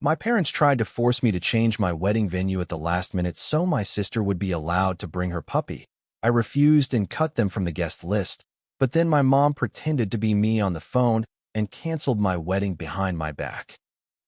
My parents tried to force me to change my wedding venue at the last minute so my sister would be allowed to bring her puppy. I refused and cut them from the guest list, but then my mom pretended to be me on the phone and canceled my wedding behind my back.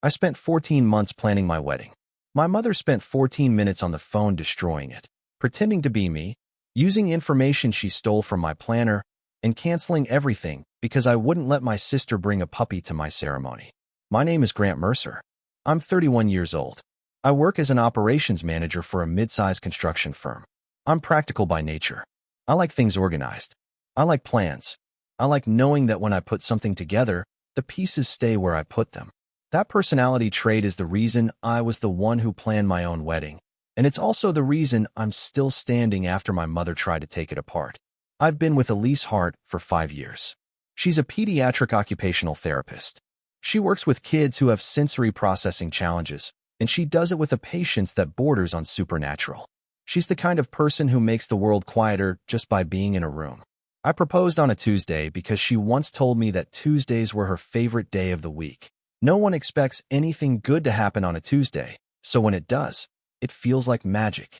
I spent 14 months planning my wedding. My mother spent 14 minutes on the phone destroying it, pretending to be me, using information she stole from my planner, and canceling everything because I wouldn't let my sister bring a puppy to my ceremony. My name is Grant Mercer. I'm 31 years old. I work as an operations manager for a mid-sized construction firm. I'm practical by nature. I like things organized. I like plans. I like knowing that when I put something together, the pieces stay where I put them. That personality trait is the reason I was the one who planned my own wedding, and it's also the reason I'm still standing after my mother tried to take it apart. I've been with Elise Hart for 5 years. She's a pediatric occupational therapist. She works with kids who have sensory processing challenges, and she does it with a patience that borders on supernatural. She's the kind of person who makes the world quieter just by being in a room. I proposed on a Tuesday because she once told me that Tuesdays were her favorite day of the week. No one expects anything good to happen on a Tuesday, so when it does, it feels like magic.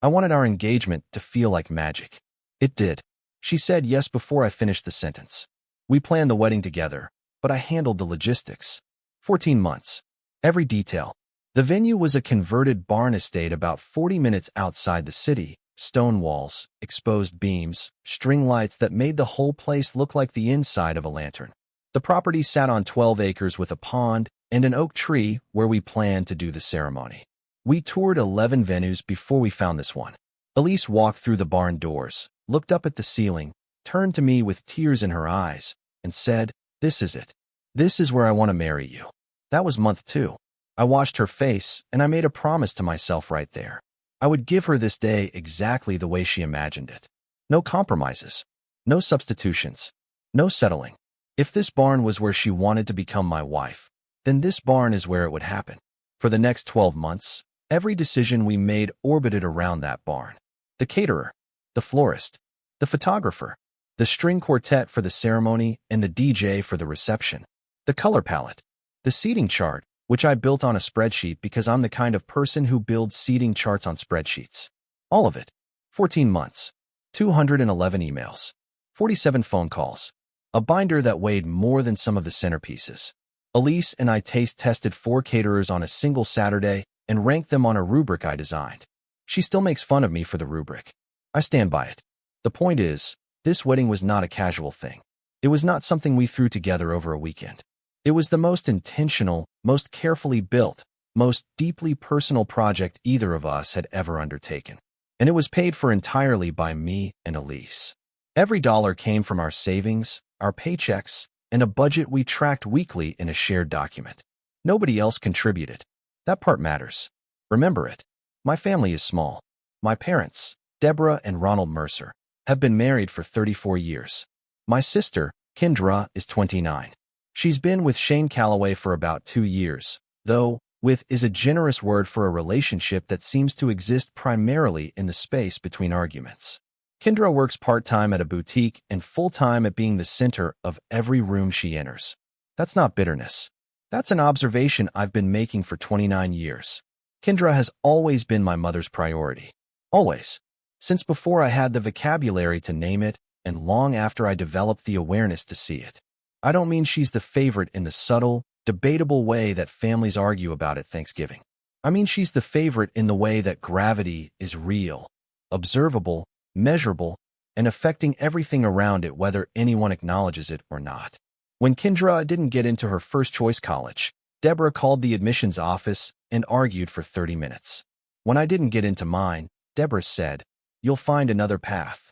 I wanted our engagement to feel like magic. It did. She said yes before I finished the sentence. We planned the wedding together, but I handled the logistics. 14 months. Every detail. The venue was a converted barn estate about 40 minutes outside the city. Stone walls, exposed beams, string lights that made the whole place look like the inside of a lantern. The property sat on 12 acres with a pond and an oak tree where we planned to do the ceremony. We toured 11 venues before we found this one. Elise walked through the barn doors, looked up at the ceiling, turned to me with tears in her eyes, and said, "This is it. This is where I want to marry you." That was month 2. I watched her face, and I made a promise to myself right there. I would give her this day exactly the way she imagined it. No compromises. No substitutions. No settling. If this barn was where she wanted to become my wife, then this barn is where it would happen. For the next 12 months, every decision we made orbited around that barn. The caterer, the florist, the photographer, the string quartet for the ceremony, and the DJ for the reception. The color palette, the seating chart, which I built on a spreadsheet because I'm the kind of person who builds seating charts on spreadsheets. All of it. 14 months. 211 emails. 47 phone calls. A binder that weighed more than some of the centerpieces. Elise and I taste tested 4 caterers on a single Saturday and ranked them on a rubric I designed. She still makes fun of me for the rubric. I stand by it. The point is, this wedding was not a casual thing. It was not something we threw together over a weekend. It was the most intentional, most carefully built, most deeply personal project either of us had ever undertaken. And it was paid for entirely by me and Elise. Every dollar came from our savings, our paychecks, and a budget we tracked weekly in a shared document. Nobody else contributed. That part matters. Remember it. My family is small. My parents, Deborah and Ronald Mercer, have been married for 34 years. My sister, Kendra, is 29. She's been with Shane Calloway for about 2 years, though with is a generous word for a relationship that seems to exist primarily in the space between arguments. Kendra works part-time at a boutique and full-time at being the center of every room she enters. That's not bitterness. That's an observation I've been making for 29 years. Kendra has always been my mother's priority. Always. Since before I had the vocabulary to name it, and long after I developed the awareness to see it. I don't mean she's the favorite in the subtle, debatable way that families argue about at Thanksgiving. I mean she's the favorite in the way that gravity is real, observable, measurable, and affecting everything around it whether anyone acknowledges it or not. When Kendra didn't get into her first-choice college, Deborah called the admissions office and argued for 30 minutes. When I didn't get into mine, Deborah said, "You'll find another path."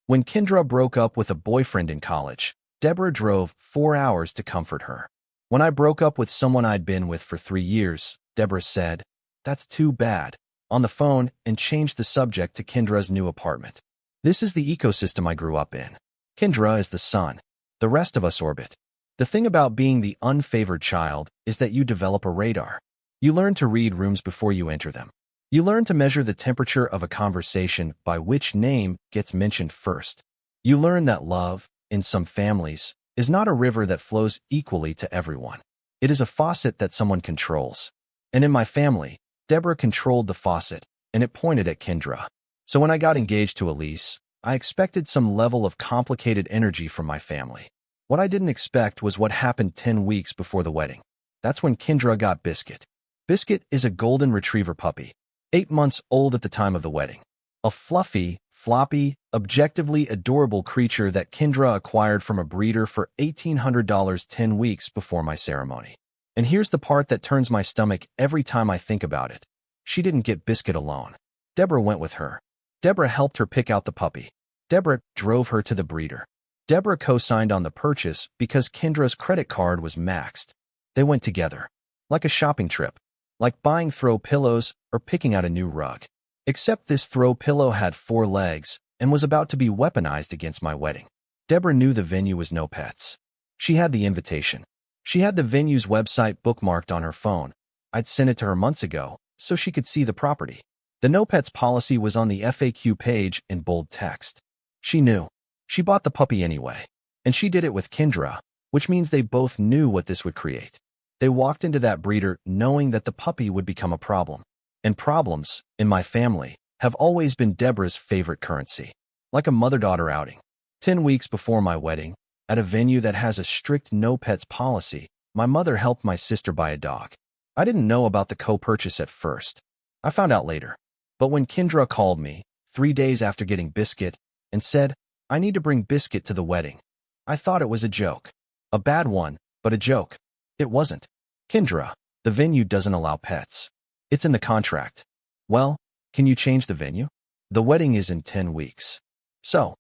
When Kendra broke up with a boyfriend in college, Deborah drove 4 hours to comfort her. When I broke up with someone I'd been with for 3 years, Deborah said, "That's too bad," on the phone and changed the subject to Kendra's new apartment. This is the ecosystem I grew up in. Kendra is the sun. The rest of us orbit. The thing about being the unfavored child is that you develop a radar. You learn to read rooms before you enter them. You learn to measure the temperature of a conversation by which name gets mentioned first. You learn that love, in some families, is not a river that flows equally to everyone. It is a faucet that someone controls. And in my family, Deborah controlled the faucet, and it pointed at Kendra. So when I got engaged to Elise, I expected some level of complicated energy from my family. What I didn't expect was what happened 10 weeks before the wedding. That's when Kendra got Biscuit. Biscuit is a golden retriever puppy, 8 months old at the time of the wedding. A fluffy, floppy, objectively adorable creature that Kendra acquired from a breeder for $1,800 10 weeks before my ceremony. And here's the part that turns my stomach every time I think about it. She didn't get Biscuit alone. Deborah went with her. Deborah helped her pick out the puppy. Deborah drove her to the breeder. Deborah co-signed on the purchase because Kendra's credit card was maxed. They went together. Like a shopping trip. Like buying throw pillows or picking out a new rug. Except this throw pillow had 4 legs and was about to be weaponized against my wedding. Deborah knew the venue was no pets. She had the invitation. She had the venue's website bookmarked on her phone. I'd sent it to her months ago so she could see the property. The no pets policy was on the FAQ page in bold text. She knew. She bought the puppy anyway. And she did it with Kendra, which means they both knew what this would create. They walked into that breeder knowing that the puppy would become a problem. And problems, in my family, have always been Deborah's favorite currency. Like a mother-daughter outing. 10 weeks before my wedding, at a venue that has a strict no-pets policy, my mother helped my sister buy a dog. I didn't know about the co-purchase at first. I found out later. But when Kendra called me, 3 days after getting Biscuit, and said, I need to bring Biscuit to the wedding, I thought it was a joke. A bad one, but a joke. It wasn't. Kendra, the venue doesn't allow pets. It's in the contract. Well, can you change the venue? The wedding is in 10 weeks. So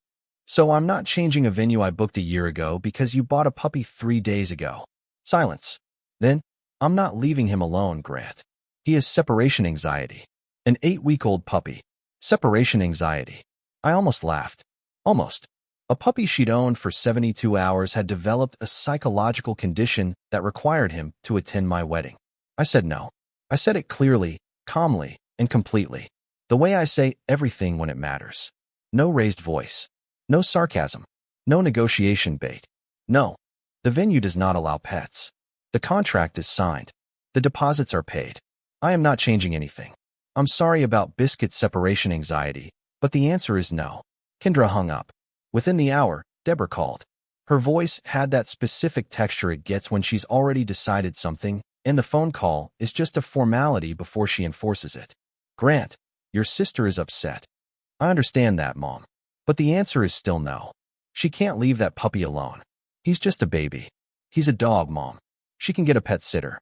I'm not changing a venue I booked a year ago because you bought a puppy 3 days ago. Silence. Then, I'm not leaving him alone, Grant. He has separation anxiety. An 8-week-old puppy. Separation anxiety. I almost laughed. Almost. A puppy she'd owned for 72 hours had developed a psychological condition that required him to attend my wedding. I said no. I said it clearly, calmly, and completely. The way I say everything when it matters. No raised voice. No sarcasm. No negotiation bait. No. The venue does not allow pets. The contract is signed. The deposits are paid. I am not changing anything. I'm sorry about Biscuit's separation anxiety, but the answer is no. Kendra hung up. Within the hour, Deborah called. Her voice had that specific texture it gets when she's already decided something, and the phone call is just a formality before she enforces it. Grant, your sister is upset. I understand that, Mom. But the answer is still no. She can't leave that puppy alone. He's just a baby. He's a dog, Mom. She can get a pet sitter.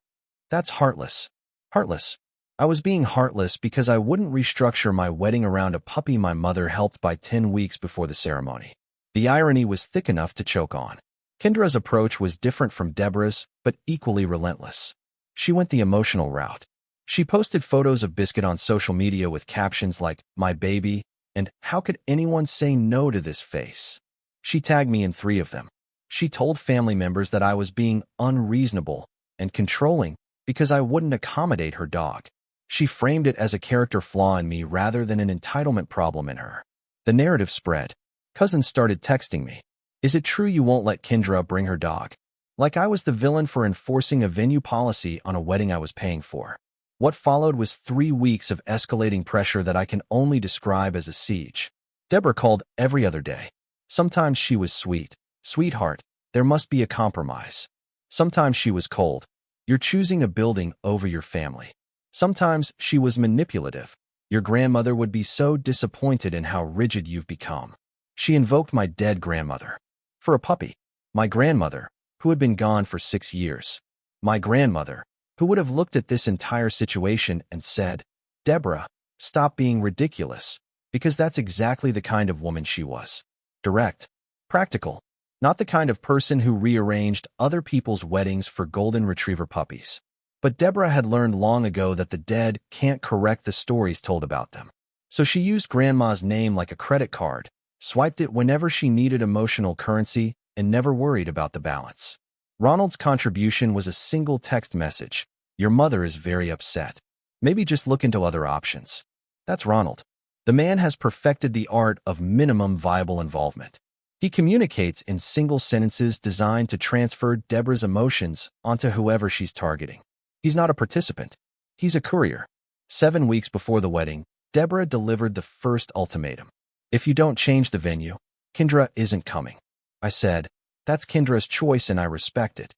That's heartless. Heartless. I was being heartless because I wouldn't restructure my wedding around a puppy my mother helped by 10 weeks before the ceremony. The irony was thick enough to choke on. Kendra's approach was different from Deborah's, but equally relentless. She went the emotional route. She posted photos of Biscuit on social media with captions like, my baby, and how could anyone say no to this face? She tagged me in 3 of them. She told family members that I was being unreasonable and controlling because I wouldn't accommodate her dog. She framed it as a character flaw in me rather than an entitlement problem in her. The narrative spread. Cousins started texting me. Is it true you won't let Kendra bring her dog? Like I was the villain for enforcing a venue policy on a wedding I was paying for. What followed was 3 weeks of escalating pressure that I can only describe as a siege. Deborah called every other day. Sometimes she was sweet. Sweetheart, there must be a compromise. Sometimes she was cold. You're choosing a building over your family. Sometimes she was manipulative. Your grandmother would be so disappointed in how rigid you've become. She invoked my dead grandmother. For a puppy. My grandmother, who had been gone for 6 years. My grandmother, who would have looked at this entire situation and said, Deborah, stop being ridiculous, because that's exactly the kind of woman she was. Direct. Practical. Not the kind of person who rearranged other people's weddings for golden retriever puppies. But Deborah had learned long ago that the dead can't correct the stories told about them. So she used Grandma's name like a credit card, swiped it whenever she needed emotional currency, and never worried about the balance. Ronald's contribution was a single text message. Your mother is very upset. Maybe just look into other options. That's Ronald. The man has perfected the art of minimum viable involvement. He communicates in single sentences designed to transfer Deborah's emotions onto whoever she's targeting. He's not a participant. He's a courier. 7 weeks before the wedding, Deborah delivered the first ultimatum. If you don't change the venue, Kendra isn't coming. I said, that's Kendra's choice and I respect it.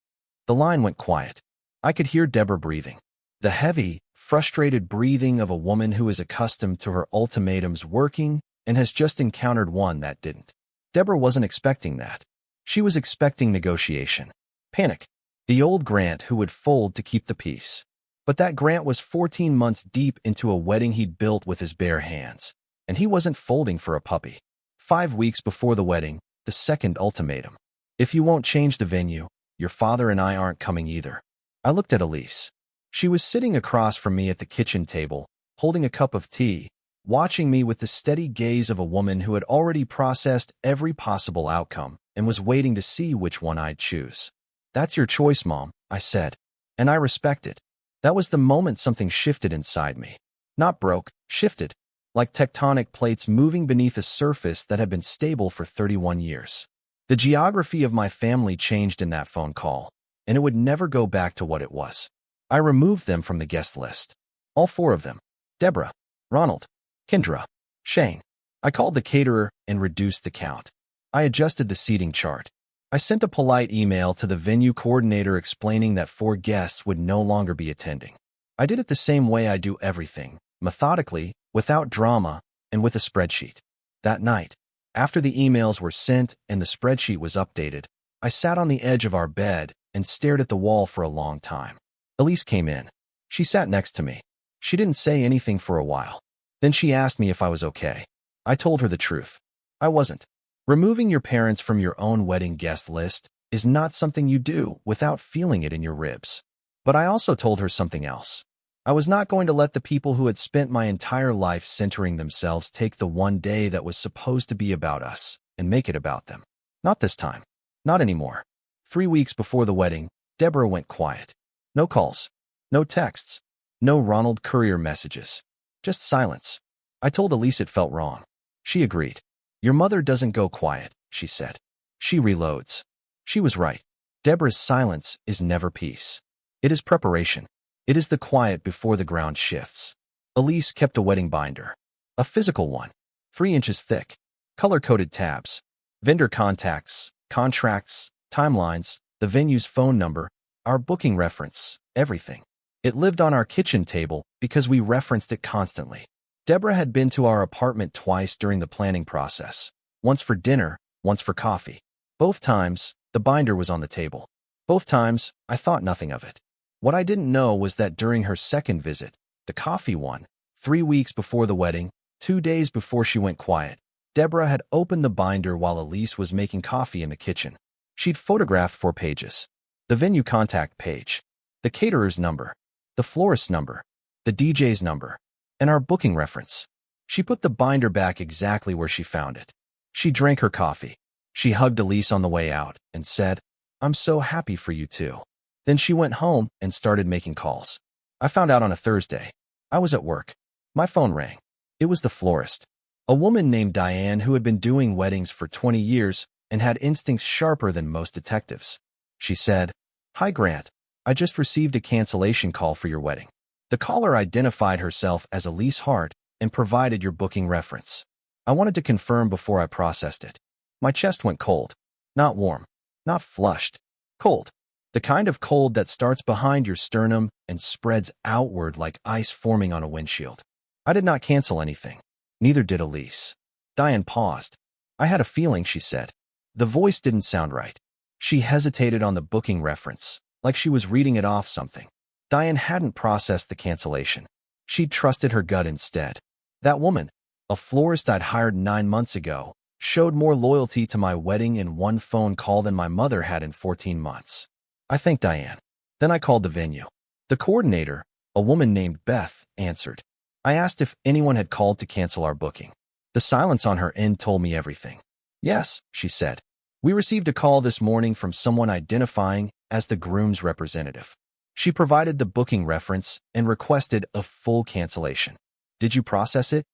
The line went quiet. I could hear Deborah breathing. The heavy, frustrated breathing of a woman who is accustomed to her ultimatums working and has just encountered one that didn't. Deborah wasn't expecting that. She was expecting negotiation. Panic. The old Grant who would fold to keep the peace. But that Grant was 14 months deep into a wedding he'd built with his bare hands, and he wasn't folding for a puppy. 5 weeks before the wedding, the second ultimatum. If you won't change the venue, your father and I aren't coming either. I looked at Elise. She was sitting across from me at the kitchen table, holding a cup of tea, watching me with the steady gaze of a woman who had already processed every possible outcome and was waiting to see which one I'd choose. That's your choice, Mom, I said, and I respect it. That was the moment something shifted inside me. Not broke, shifted, like tectonic plates moving beneath a surface that had been stable for 31 years. The geography of my family changed in that phone call, and it would never go back to what it was. I removed them from the guest list. All 4 of them. Deborah, Ronald, Kendra, Shane. I called the caterer and reduced the count. I adjusted the seating chart. I sent a polite email to the venue coordinator explaining that 4 guests would no longer be attending. I did it the same way I do everything, methodically, without drama, and with a spreadsheet. That night, after the emails were sent and the spreadsheet was updated, I sat on the edge of our bed and stared at the wall for a long time. Elise came in. She sat next to me. She didn't say anything for a while. Then she asked me if I was okay. I told her the truth. I wasn't. Removing your parents from your own wedding guest list is not something you do without feeling it in your ribs. But I also told her something else. I was not going to let the people who had spent my entire life centering themselves take the one day that was supposed to be about us and make it about them. Not this time. Not anymore. 3 weeks before the wedding, Deborah went quiet. No calls. No texts. No Ronald courier messages. Just silence. I told Elise it felt wrong. She agreed. Your mother doesn't go quiet, she said. She reloads. She was right. Deborah's silence is never peace. It is preparation. It is the quiet before the ground shifts. Elise kept a wedding binder. A physical one. 3 inches thick. Color-coded tabs. Vendor contacts, contracts, timelines, the venue's phone number, our booking reference, everything. It lived on our kitchen table because we referenced it constantly. Deborah had been to our apartment twice during the planning process, once for dinner, once for coffee. Both times, the binder was on the table. Both times, I thought nothing of it. What I didn't know was that during her second visit, the coffee one, 3 weeks before the wedding, 2 days before she went quiet, Deborah had opened the binder while Elise was making coffee in the kitchen. She'd photographed 4 pages. The venue contact page, the caterer's number, the florist's number, the DJ's number, and our booking reference. She put the binder back exactly where she found it. She drank her coffee. She hugged Elise on the way out and said, I'm so happy for you too. Then she went home and started making calls. I found out on a Thursday. I was at work. My phone rang. It was the florist. A woman named Diane who had been doing weddings for 20 years and had instincts sharper than most detectives. She said, Hi Grant, I just received a cancellation call for your wedding. The caller identified herself as Elise Hart and provided your booking reference. I wanted to confirm before I processed it. My chest went cold. Not warm. Not flushed. Cold. The kind of cold that starts behind your sternum and spreads outward like ice forming on a windshield. I did not cancel anything. Neither did Elise. Diane paused. I had a feeling, she said. The voice didn't sound right. She hesitated on the booking reference, like she was reading it off something. Diane hadn't processed the cancellation. She'd trusted her gut instead. That woman, a florist I'd hired 9 months ago, showed more loyalty to my wedding in one phone call than my mother had in 14 months. I thanked Diane. Then I called the venue. The coordinator, a woman named Beth, answered. I asked if anyone had called to cancel our booking. The silence on her end told me everything. Yes, she said. We received a call this morning from someone identifying as the groom's representative. She provided the booking reference and requested a full cancellation. Did you process it?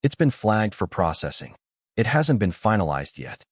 It's been flagged for processing. It hasn't been finalized yet.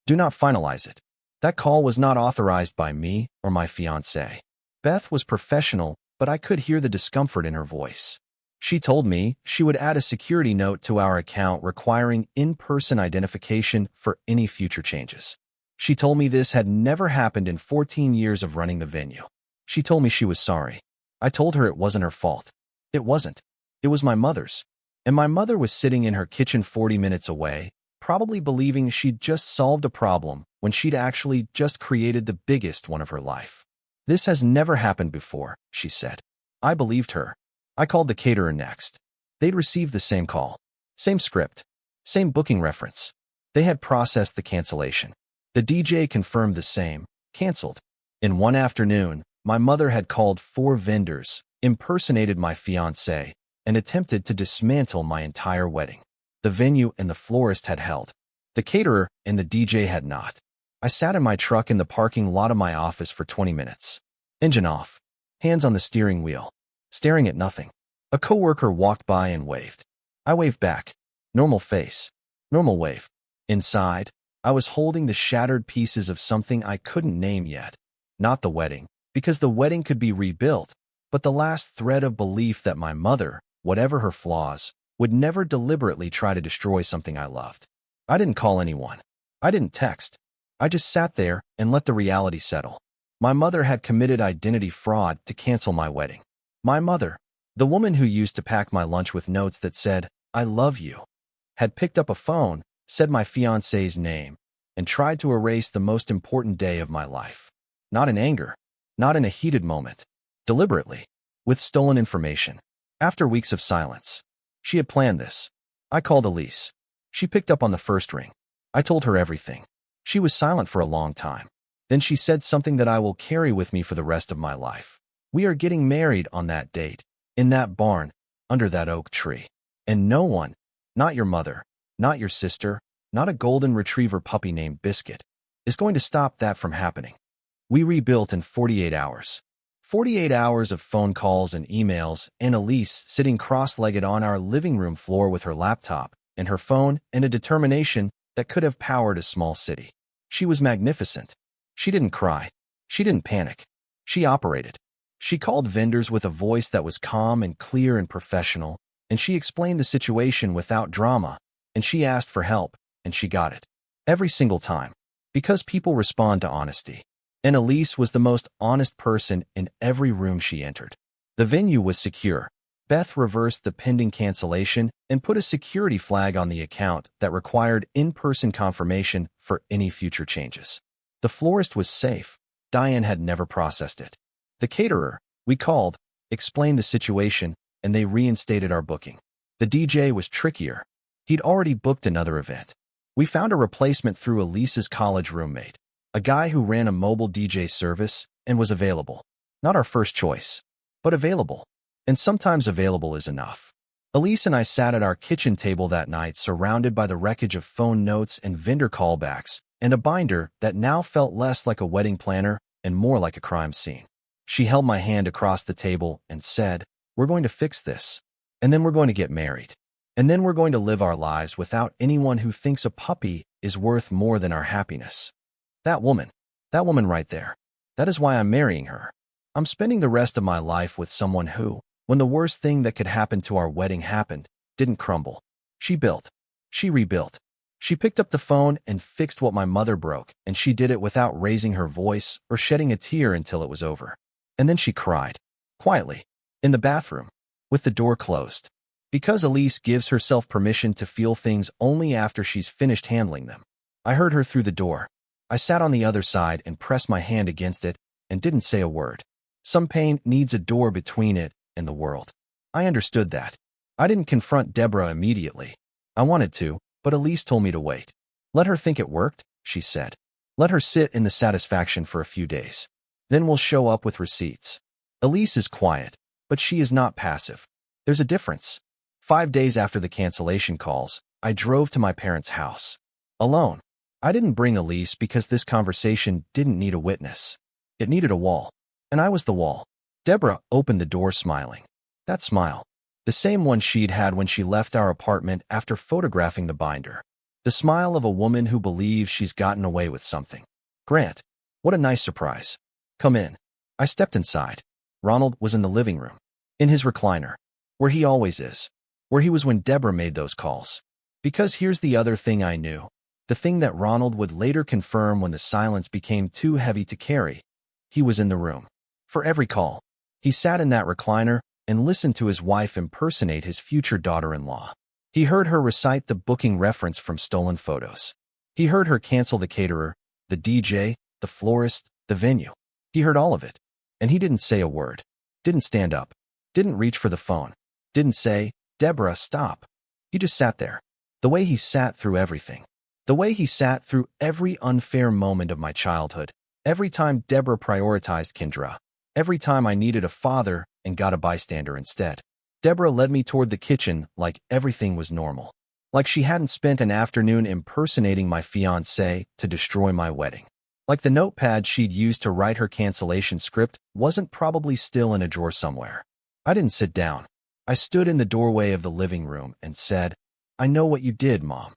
Do not finalize it. That call was not authorized by me or my fiancé. Beth was professional, but I could hear the discomfort in her voice. She told me she would add a security note to our account requiring in-person identification for any future changes. She told me this had never happened in 14 years of running the venue. She told me she was sorry. I told her it wasn't her fault. It wasn't. It was my mother's. And my mother was sitting in her kitchen 40 minutes away, probably believing she'd just solved a problem when she'd actually just created the biggest one of her life. This has never happened before, she said. I believed her. I called the caterer next. They'd received the same call, same script, same booking reference. They had processed the cancellation. The DJ confirmed the same, canceled. In one afternoon, my mother had called 4 vendors, impersonated my fiancé, and attempted to dismantle my entire wedding. The venue and the florist had held. The caterer and the DJ had not. I sat in my truck in the parking lot of my office for 20 minutes. Engine off. Hands on the steering wheel. Staring at nothing. A coworker walked by and waved. I waved back. Normal face. Normal wave. Inside, I was holding the shattered pieces of something I couldn't name yet. Not the wedding, because the wedding could be rebuilt, but the last thread of belief that my mother, whatever her flaws, would never deliberately try to destroy something I loved. I didn't call anyone. I didn't text. I just sat there and let the reality settle. My mother had committed identity fraud to cancel my wedding. My mother, the woman who used to pack my lunch with notes that said, "I love you," had picked up a phone, said my fiancé's name, and tried to erase the most important day of my life. Not in anger, not in a heated moment, deliberately, with stolen information. After weeks of silence, she had planned this. I called Elise. She picked up on the first ring. I told her everything. She was silent for a long time. Then she said something that I will carry with me for the rest of my life. We are getting married on that date, in that barn, under that oak tree. And no one, not your mother, not your sister, not a golden retriever puppy named Biscuit, is going to stop that from happening. We rebuilt in 48 hours. 48 hours of phone calls and emails, and Elise sitting cross-legged on our living room floor with her laptop and her phone and a determination that could have powered a small city. She was magnificent. She didn't cry. She didn't panic. She operated. She called vendors with a voice that was calm and clear and professional, and she explained the situation without drama, and she asked for help, and she got it. Every single time. Because people respond to honesty. And Elise was the most honest person in every room she entered. The venue was secure. Beth reversed the pending cancellation and put a security flag on the account that required in-person confirmation for any future changes. The florist was safe. Diane had never processed it. The caterer, we called, explained the situation, and they reinstated our booking. The DJ was trickier. He'd already booked another event. We found a replacement through Elise's college roommate, a guy who ran a mobile DJ service and was available. Not our first choice, but available. And sometimes available is enough. Elise and I sat at our kitchen table that night surrounded by the wreckage of phone notes and vendor callbacks and a binder that now felt less like a wedding planner and more like a crime scene. She held my hand across the table and said, "We're going to fix this. And then we're going to get married. And then we're going to live our lives without anyone who thinks a puppy is worth more than our happiness." That woman right there. That is why I'm marrying her. I'm spending the rest of my life with someone who, when the worst thing that could happen to our wedding happened, didn't crumble. She built. She rebuilt. She picked up the phone and fixed what my mother broke, and she did it without raising her voice or shedding a tear until it was over. And then she cried. Quietly. In the bathroom. With the door closed. Because Elise gives herself permission to feel things only after she's finished handling them. I heard her through the door. I sat on the other side and pressed my hand against it and didn't say a word. Some pain needs a door between it and the world. I understood that. I didn't confront Deborah immediately. I wanted to, but Elise told me to wait. Let her think it worked, she said. Let her sit in the satisfaction for a few days. Then we'll show up with receipts. Elise is quiet, but she is not passive. There's a difference. 5 days after the cancellation calls, I drove to my parents' house. Alone. I didn't bring Elise because this conversation didn't need a witness. It needed a wall. And I was the wall. Deborah opened the door smiling. That smile. The same one she'd had when she left our apartment after photographing the binder. The smile of a woman who believes she's gotten away with something. Grant. What a nice surprise. Come in. I stepped inside. Ronald was in the living room, in his recliner, where he always is, where he was when Deborah made those calls. Because here's the other thing I knew, the thing that Ronald would later confirm when the silence became too heavy to carry. He was in the room. For every call, he sat in that recliner and listened to his wife impersonate his future daughter-in-law. He heard her recite the booking reference from stolen photos. He heard her cancel the caterer, the DJ, the florist, the venue. He heard all of it, and he didn't say a word, didn't stand up, didn't reach for the phone, didn't say, "Deborah, stop." He just sat there, the way he sat through everything, the way he sat through every unfair moment of my childhood, every time Deborah prioritized Kendra, every time I needed a father and got a bystander instead. Deborah led me toward the kitchen like everything was normal, like she hadn't spent an afternoon impersonating my fiancé to destroy my wedding. Like the notepad she'd used to write her cancellation script wasn't probably still in a drawer somewhere. I didn't sit down. I stood in the doorway of the living room and said, "I know what you did, Mom."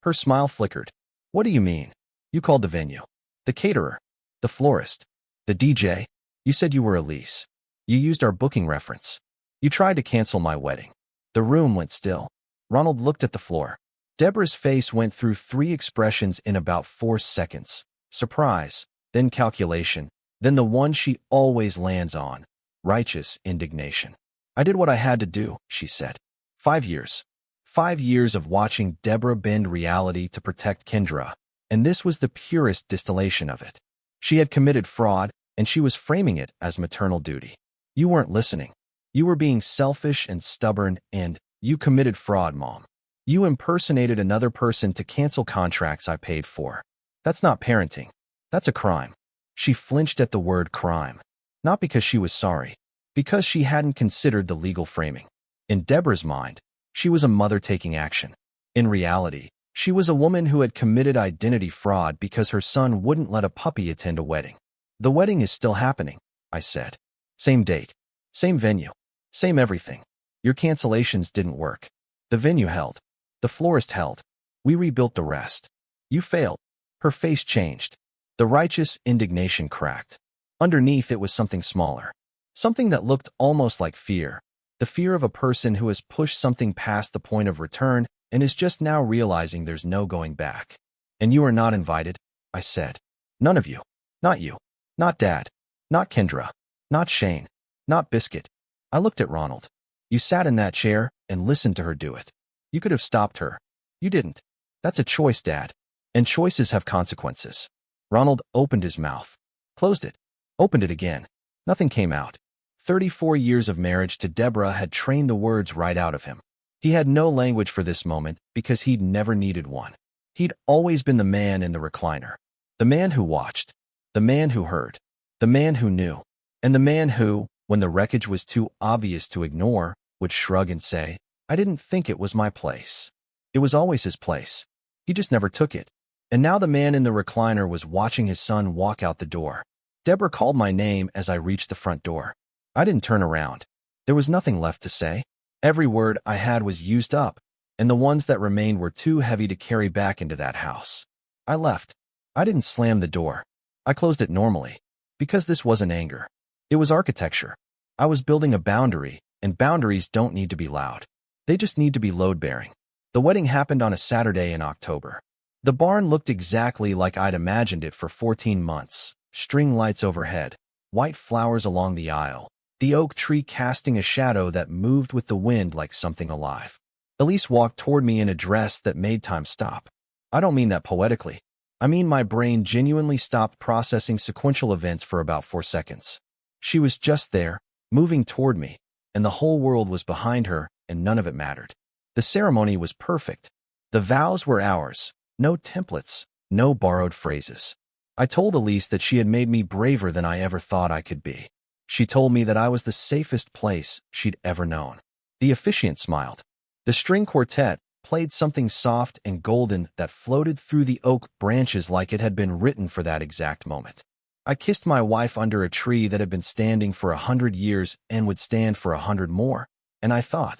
Her smile flickered. "What do you mean? You called the venue, the caterer, the florist, the DJ. You said you were Elise. You used our booking reference. You tried to cancel my wedding." The room went still. Ronald looked at the floor. Deborah's face went through 3 expressions in about 4 seconds. Surprise, then calculation, then the one she always lands on, righteous indignation. "I did what I had to do," she said. 5 years. 5 years of watching Deborah bend reality to protect Kendra, and this was the purest distillation of it. She had committed fraud, and she was framing it as maternal duty. You weren't listening. You were being selfish and stubborn, and you committed fraud, Mom. You impersonated another person to cancel contracts I paid for. That's not parenting. That's a crime. She flinched at the word crime. Not because she was sorry, because she hadn't considered the legal framing. In Deborah's mind, she was a mother taking action. In reality, she was a woman who had committed identity fraud because her son wouldn't let a puppy attend a wedding. "The wedding is still happening," I said. "Same date, same venue, same everything. Your cancellations didn't work. The venue held. The florist held. We rebuilt the rest. You failed." Her face changed. The righteous indignation cracked. Underneath it was something smaller. Something that looked almost like fear. The fear of a person who has pushed something past the point of return and is just now realizing there's no going back. "And you are not invited," I said. "None of you. Not you. Not Dad. Not Kendra. Not Shane. Not Biscuit." I looked at Ronald. "You sat in that chair and listened to her do it. You could have stopped her. You didn't. That's a choice, Dad. And choices have consequences." Ronald opened his mouth, closed it, opened it again. Nothing came out. 34 years of marriage to Deborah had trained the words right out of him. He had no language for this moment because he'd never needed one. He'd always been the man in the recliner. The man who watched. The man who heard. The man who knew. And the man who, when the wreckage was too obvious to ignore, would shrug and say, "I didn't think it was my place." It was always his place. He just never took it. And now the man in the recliner was watching his son walk out the door. Deborah called my name as I reached the front door. I didn't turn around. There was nothing left to say. Every word I had was used up, and the ones that remained were too heavy to carry back into that house. I left. I didn't slam the door. I closed it normally, because this wasn't anger. It was architecture. I was building a boundary, and boundaries don't need to be loud. They just need to be load-bearing. The wedding happened on a Saturday in October. The barn looked exactly like I'd imagined it for 14 months. String lights overhead, white flowers along the aisle, the oak tree casting a shadow that moved with the wind like something alive. Elise walked toward me in a dress that made time stop. I don't mean that poetically. I mean my brain genuinely stopped processing sequential events for about 4 seconds. She was just there, moving toward me, and the whole world was behind her, and none of it mattered. The ceremony was perfect. The vows were ours. No templates, no borrowed phrases. I told Elise that she had made me braver than I ever thought I could be. She told me that I was the safest place she'd ever known. The officiant smiled. The string quartet played something soft and golden that floated through the oak branches like it had been written for that exact moment. I kissed my wife under a tree that had been standing for 100 years and would stand for 100 more, and I thought,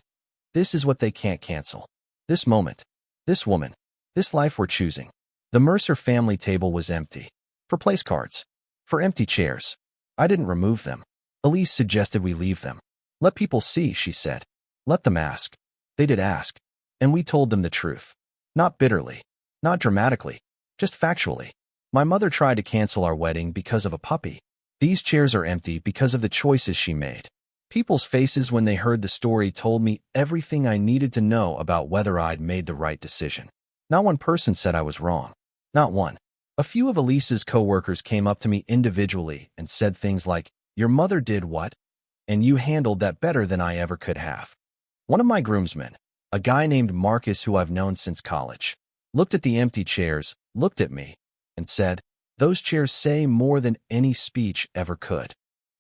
this is what they can't cancel. This moment, this woman, this life we're choosing. The Mercer family table was empty. For place cards. For empty chairs. I didn't remove them. Elise suggested we leave them. Let people see, she said. Let them ask. They did ask. And we told them the truth. Not bitterly. Not dramatically. Just factually. My mother tried to cancel our wedding because of a puppy. These chairs are empty because of the choices she made. People's faces when they heard the story told me everything I needed to know about whether I'd made the right decision. Not one person said I was wrong. Not one. A few of Elise's co-workers came up to me individually and said things like, "Your mother did what? And you handled that better than I ever could have." One of my groomsmen, a guy named Marcus who I've known since college, looked at the empty chairs, looked at me, and said, "Those chairs say more than any speech ever could."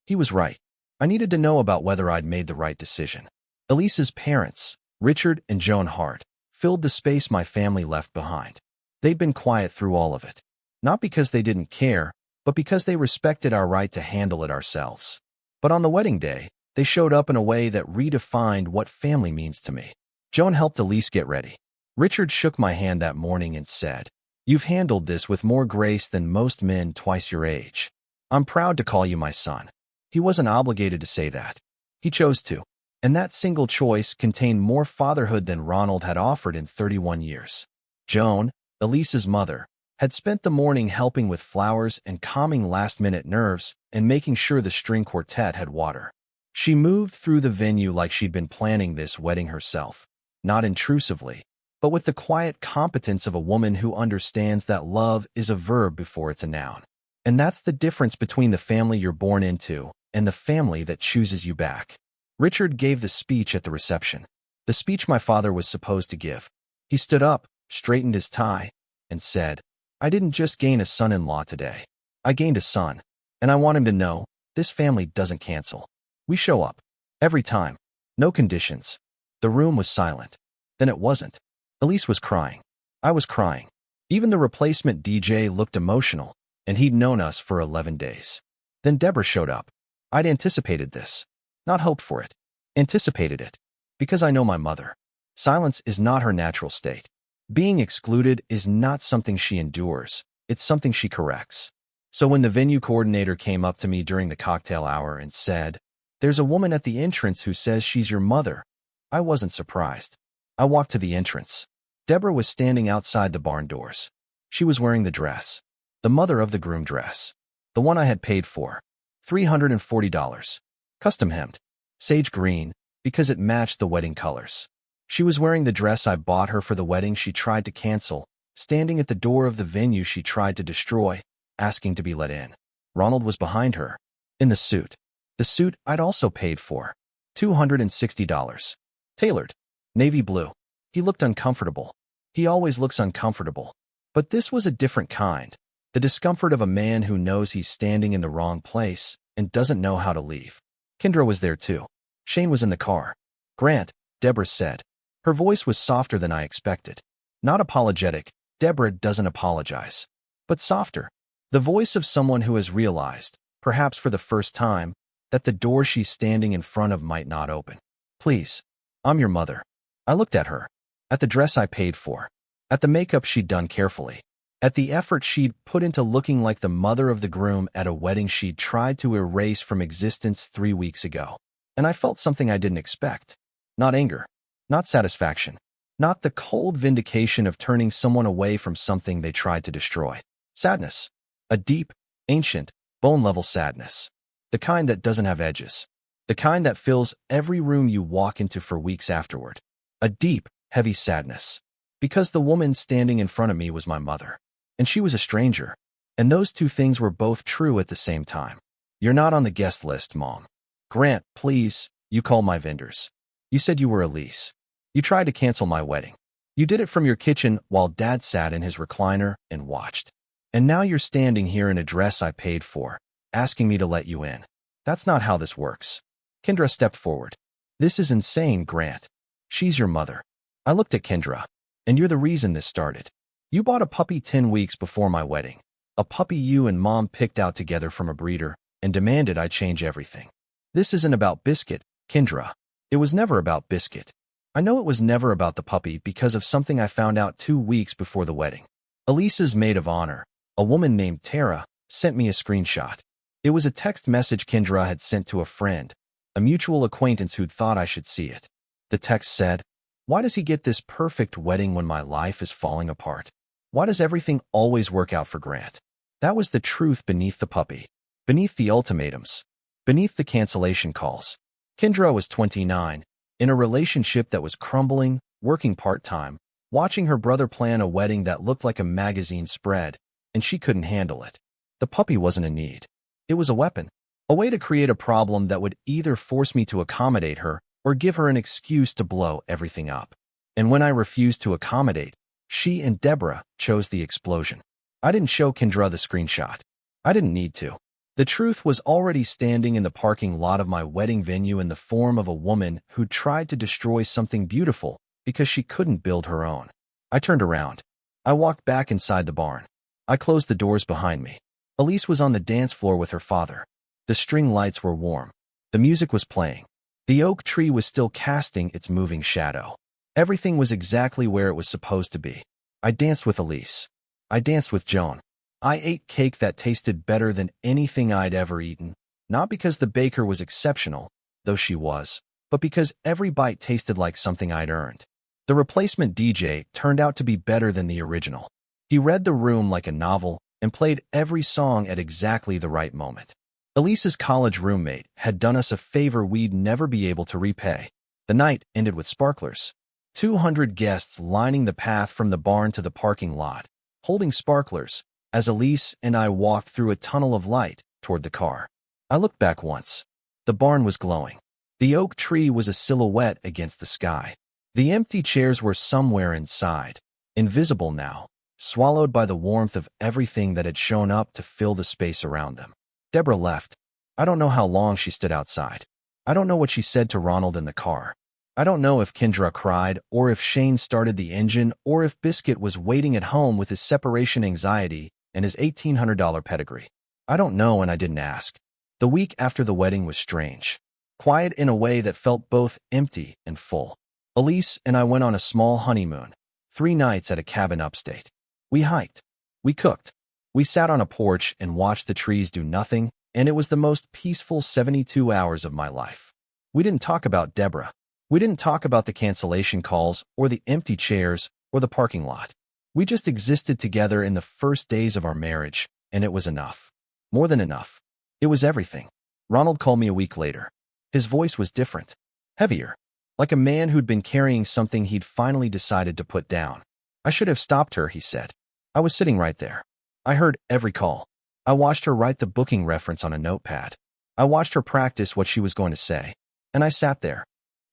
He was right. I needed to know about whether I'd made the right decision. Elise's parents, Richard and Joan Hart, filled the space my family left behind. They'd been quiet through all of it. Not because they didn't care, but because they respected our right to handle it ourselves. But on the wedding day, they showed up in a way that redefined what family means to me. Joan helped Elise get ready. Richard shook my hand that morning and said, "You've handled this with more grace than most men twice your age. I'm proud to call you my son." He wasn't obligated to say that. He chose to. And that single choice contained more fatherhood than Ronald had offered in 31 years. Joan, Elise's mother, had spent the morning helping with flowers and calming last-minute nerves and making sure the string quartet had water. She moved through the venue like she'd been planning this wedding herself, not intrusively, but with the quiet competence of a woman who understands that love is a verb before it's a noun. And that's the difference between the family you're born into and the family that chooses you back. Richard gave the speech at the reception, the speech my father was supposed to give. He stood up, straightened his tie, and said, "I didn't just gain a son-in-law today. I gained a son, and I want him to know, this family doesn't cancel. We show up. Every time. No conditions." The room was silent. Then it wasn't. Elise was crying. I was crying. Even the replacement DJ looked emotional, and he'd known us for 11 days. Then Deborah showed up. I'd anticipated this. Not hoped for it. Anticipated it. Because I know my mother. Silence is not her natural state. Being excluded is not something she endures. It's something she corrects. So when the venue coordinator came up to me during the cocktail hour and said, "There's a woman at the entrance who says she's your mother," I wasn't surprised. I walked to the entrance. Deborah was standing outside the barn doors. She was wearing the dress. The mother of the groom dress. The one I had paid for. $340. Custom hemmed. Sage green, because it matched the wedding colors. She was wearing the dress I bought her for the wedding she tried to cancel, standing at the door of the venue she tried to destroy, asking to be let in. Ronald was behind her, in the suit. The suit I'd also paid for. $260. Tailored. Navy blue. He looked uncomfortable. He always looks uncomfortable. But this was a different kind. The discomfort of a man who knows he's standing in the wrong place and doesn't know how to leave. Kendra was there too. Shane was in the car. "Grant," Deborah said. Her voice was softer than I expected. Not apologetic. Deborah doesn't apologize. But softer. The voice of someone who has realized, perhaps for the first time, that the door she's standing in front of might not open. "Please. I'm your mother." I looked at her. At the dress I paid for. At the makeup she'd done carefully. At the effort she'd put into looking like the mother of the groom at a wedding she'd tried to erase from existence 3 weeks ago. And I felt something I didn't expect. Not anger. Not satisfaction. Not the cold vindication of turning someone away from something they tried to destroy. Sadness. A deep, ancient, bone-level sadness. The kind that doesn't have edges. The kind that fills every room you walk into for weeks afterward. A deep, heavy sadness. Because the woman standing in front of me was my mother. And she was a stranger. And those two things were both true at the same time. "You're not on the guest list, Mom." "Grant, please," you called my vendors. "You said you were Elise. You tried to cancel my wedding. You did it from your kitchen while Dad sat in his recliner and watched. And now you're standing here in a dress I paid for, asking me to let you in. That's not how this works." Kendra stepped forward. "This is insane, Grant. She's your mother." I looked at Kendra. "And you're the reason this started. You bought a puppy 10 weeks before my wedding. A puppy you and Mom picked out together from a breeder and demanded I change everything. This isn't about Biscuit, Kendra. It was never about Biscuit. I know it was never about the puppy because of something I found out 2 weeks before the wedding. Elise's maid of honor, a woman named Tara, sent me a screenshot. It was a text message Kendra had sent to a friend, a mutual acquaintance who'd thought I should see it. The text said, "Why does he get this perfect wedding when my life is falling apart? Why does everything always work out for Grant?" That was the truth beneath the puppy, beneath the ultimatums, beneath the cancellation calls. Kendra was 29, in a relationship that was crumbling, working part-time, watching her brother plan a wedding that looked like a magazine spread, and she couldn't handle it. The puppy wasn't a need. It was a weapon, a way to create a problem that would either force me to accommodate her or give her an excuse to blow everything up. And when I refused to accommodate, she and Deborah chose the explosion. I didn't show Kendra the screenshot. I didn't need to. The truth was already standing in the parking lot of my wedding venue in the form of a woman who tried to destroy something beautiful because she couldn't build her own. I turned around. I walked back inside the barn. I closed the doors behind me. Elise was on the dance floor with her father. The string lights were warm. The music was playing. The oak tree was still casting its moving shadow. Everything was exactly where it was supposed to be. I danced with Elise. I danced with Joan. I ate cake that tasted better than anything I'd ever eaten, not because the baker was exceptional, though she was, but because every bite tasted like something I'd earned. The replacement DJ turned out to be better than the original. He read the room like a novel and played every song at exactly the right moment. Elise's college roommate had done us a favor we'd never be able to repay. The night ended with sparklers. 200 guests lining the path from the barn to the parking lot, holding sparklers, as Elise and I walked through a tunnel of light toward the car. I looked back once. The barn was glowing. The oak tree was a silhouette against the sky. The empty chairs were somewhere inside, invisible now, swallowed by the warmth of everything that had shown up to fill the space around them. Deborah left. I don't know how long she stood outside. I don't know what she said to Ronald in the car. I don't know if Kendra cried, or if Shane started the engine, or if Biscuit was waiting at home with his separation anxiety and his $1,800 pedigree. I don't know, and I didn't ask. The week after the wedding was strange. Quiet in a way that felt both empty and full. Elise and I went on a small honeymoon, 3 nights at a cabin upstate. We hiked. We cooked. We sat on a porch and watched the trees do nothing, and it was the most peaceful 72 hours of my life. We didn't talk about Deborah. We didn't talk about the cancellation calls, or the empty chairs, or the parking lot. We just existed together in the first days of our marriage, and it was enough. More than enough. It was everything. Ronald called me a week later. His voice was different. Heavier. Like a man who'd been carrying something he'd finally decided to put down. "I should have stopped her," he said. "I was sitting right there. I heard every call. I watched her write the booking reference on a notepad. I watched her practice what she was going to say. And I sat there."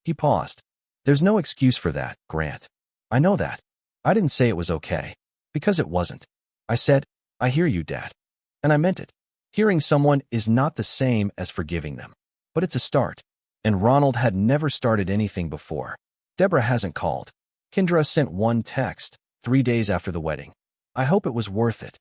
He paused. "There's no excuse for that, Grant. I know that. I didn't say it was okay. Because it wasn't. I said, 'I hear you, Dad.' And I meant it. Hearing someone is not the same as forgiving them. But it's a start. And Ronald had never started anything before. Deborah hasn't called. Kendra sent one text, 3 days after the wedding. I hope it was worth it.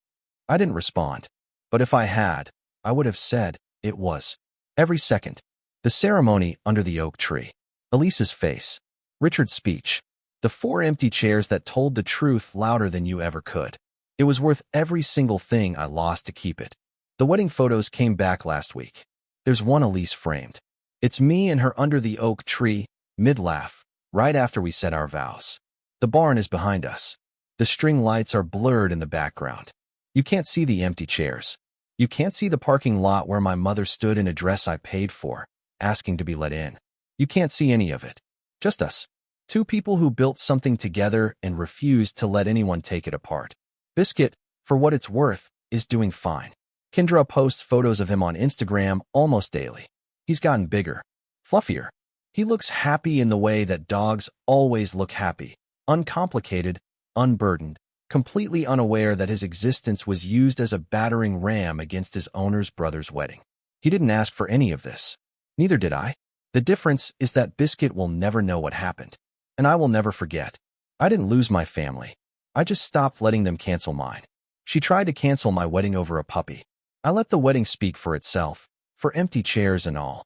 I didn't respond. But if I had, I would have said it was. Every second. The ceremony under the oak tree. Elise's face. Richard's speech. The 4 empty chairs that told the truth louder than you ever could. It was worth every single thing I lost to keep it. The wedding photos came back last week. There's one Elise framed. It's me and her under the oak tree, mid-laugh, right after we said our vows. The barn is behind us. The string lights are blurred in the background. You can't see the empty chairs. You can't see the parking lot where my mother stood in a dress I paid for, asking to be let in. You can't see any of it. Just us. 2 people who built something together and refused to let anyone take it apart. Biscuit, for what it's worth, is doing fine. Kendra posts photos of him on Instagram almost daily. He's gotten bigger, fluffier. He looks happy in the way that dogs always look happy, uncomplicated, unburdened, completely unaware that his existence was used as a battering ram against his owner's brother's wedding. He didn't ask for any of this. Neither did I. The difference is that Biscuit will never know what happened, and I will never forget. I didn't lose my family. I just stopped letting them cancel mine. She tried to cancel my wedding over a puppy. I let the wedding speak for itself, for empty chairs and all.